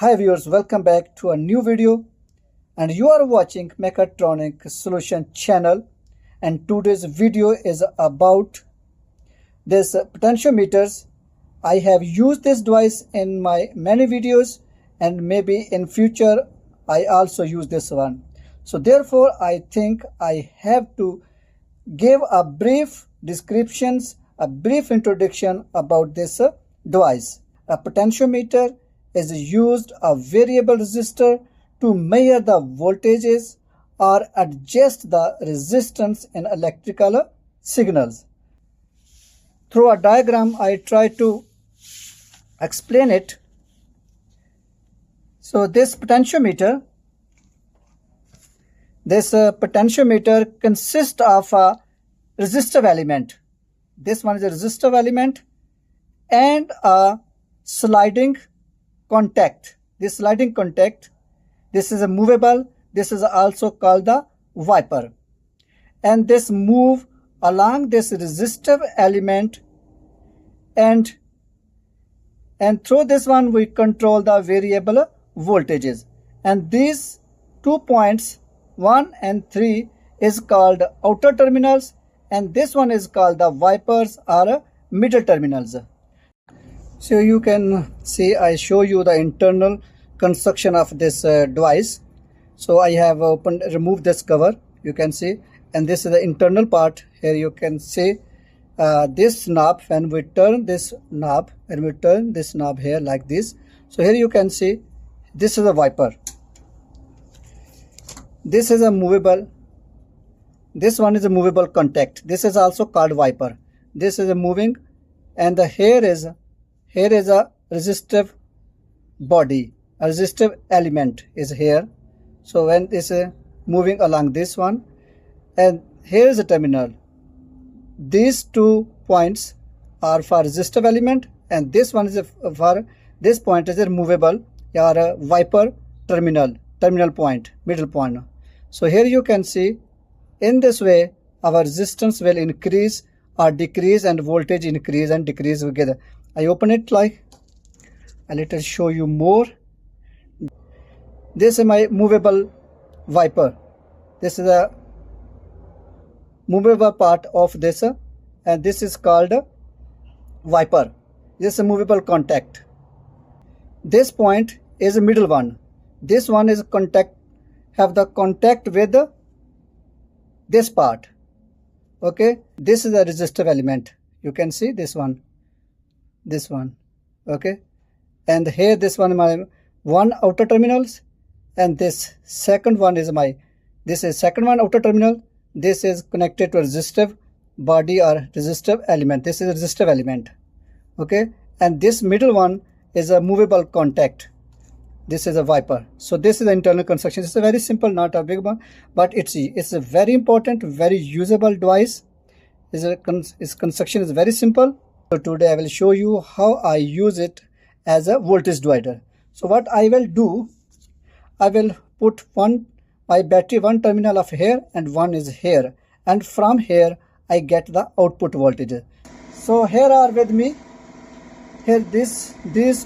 Hi viewers, welcome back to a new video, and you are watching Mechatronics Solution channel, and today's video is about this potentiometers. I have used this device in my many videos, and maybe in future I also use this one. So therefore I think I have to give a brief descriptions, a brief introduction about this device. A potentiometer is used a variable resistor to measure the voltages or adjust the resistance in electrical signals. Through a diagram, I try to explain it. So this potentiometer consists of a resistive element. This one is a resistive element and a sliding contact. This sliding contact, this is a movable. This is also called the wiper, and this move along this resistive element, and through this one we control the variable voltages. And these 2 points 1 and 3 is called outer terminals, and this one is called the wipers or middle terminals. So you can see I show you the internal construction of this device. So I have removed this cover, you can see, and this is the internal part. Here you can see this knob. When we turn this knob, here like this, so here you can see this is a wiper. This is a movable. This one is a movable contact. This is also called wiper. This is a moving, and here is a resistive body, a resistive element is here. So when this is moving along this one, and here is a terminal. These 2 points are for resistive element, and this one is for this point is a movable or a wiper terminal point, middle point. So here you can see in this way our resistance will increase or decrease, and voltage increase and decrease together. I open it like a little, show you more. This is my movable wiper. This is a movable part of this, and this is called wiper. This is a movable contact. This point is a middle one. This one is have the contact with this part. Okay, this is a resistive element. You can see this one. Okay, and here this one my one outer terminals, and this second one is this is second one outer terminal. This is connected to a resistive body or resistive element. This is a resistive element. Okay, and this middle one is a movable contact. This is a wiper. So this is the internal construction. It's a very simple, not a big one, but it's a very important, very usable device. Its construction is very simple. So today I will show you how I use it as a voltage divider. So what I will do, I will put my battery one terminal of here and one is here, and from here I get the output voltage. So here are with me, here these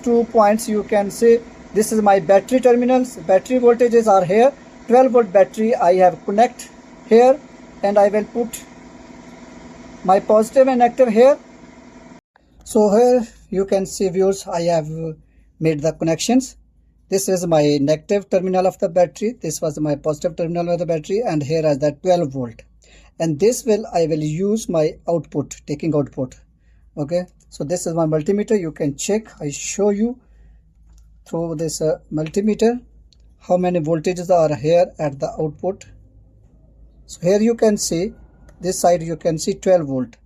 2 points you can see. This is my battery terminals. Battery voltages are here. 12 volt battery I have connect here, and I will put my positive and negative here. So here you can see viewers, I have made the connections. This is my negative terminal of the battery. This was my positive terminal of the battery, and here is the 12 volt. And this I will use my output, taking output. Okay, so this is my multimeter. You can check. I show you through this multimeter how many voltages are here at the output. So here you can see this side, you can see 12 volt.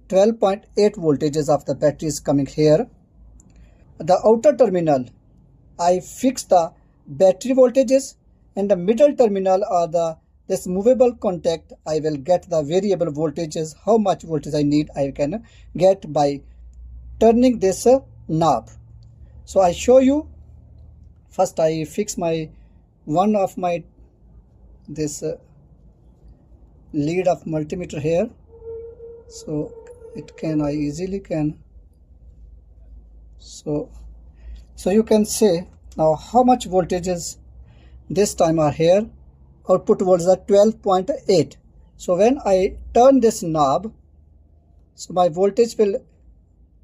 12.8 voltages of the battery is coming here. The outer terminal, I fix the battery voltages, and the middle terminal or this movable contact, I will get the variable voltages. How much voltage I need, I can get by turning this knob. So I show you. First I fix one of this lead of multimeter here, so I easily can. So you can say Now how much voltages this time are here? Output voltage are 12.8. So when I turn this knob, so my voltage will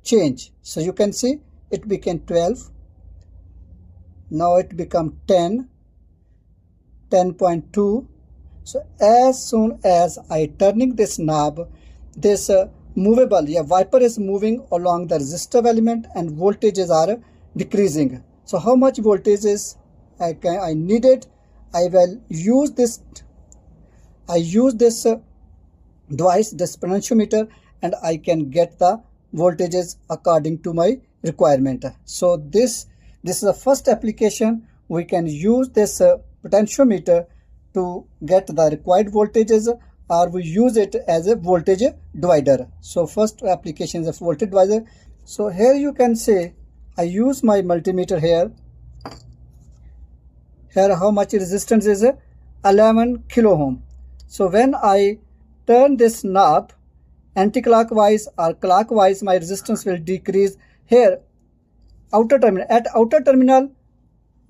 change. So you can see it became 12. Now it become 10, 10.2. So as soon as I turning this knob, this movable wiper is moving along the resistive element and voltages are decreasing. So how much voltage is I needed? I will use this. I use this device, this potentiometer, and I can get the voltages according to my requirement. So this is the first application. We can use this potentiometer to get the required voltages, or we use it as a voltage divider. So first application is a voltage divider. So here you can say I use my multimeter here. Here how much resistance is 11 kilo ohm. So when I turn this knob anti-clockwise or clockwise, my resistance will decrease. Here outer terminal, at outer terminal,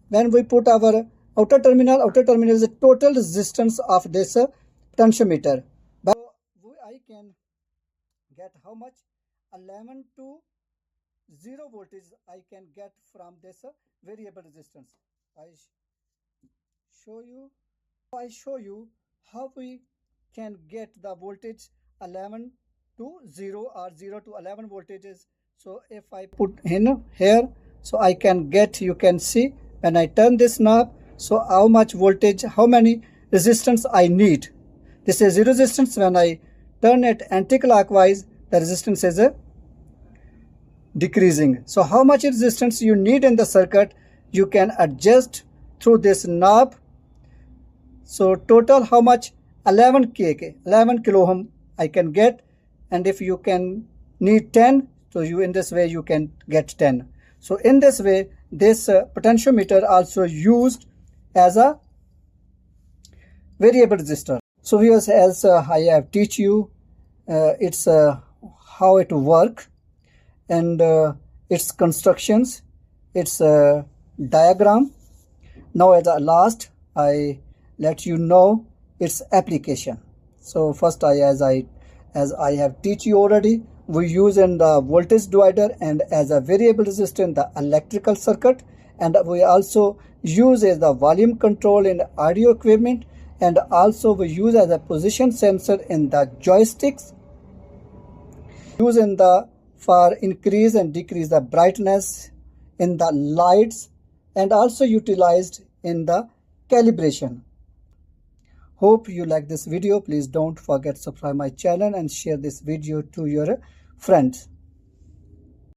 when we put our outer terminal is the total resistance of this potentiometer. But I can get how much? 11 to 0 voltage I can get from this variable resistance. I show you how we can get the voltage 11 to 0 or 0 to 11 voltages. So if I put in here, so I can get, you can see when I turn this knob, so how much voltage, how many resistance I need. This is 0 resistance. When I turn it anti-clockwise, the resistance is decreasing. So how much resistance you need in the circuit, you can adjust through this knob. So total how much? 11 kilo ohm I can get, and if you can need 10, so you in this way you can get 10. So in this way this potentiometer also used as a variable resistor. So viewers, as I have teach you, it's how it work, and its constructions, its diagram. Now at the last I let you know its application. So first as I have teach you already, we use in the voltage divider and as a variable resistor in the electrical circuit, and we also use as the volume control in audio equipment, and also we use as a position sensor in the joysticks, use in the for increase and decrease the brightness in the lights, and also utilized in the calibration. Hope you like this video. Please don't forget to subscribe my channel and share this video to your friends.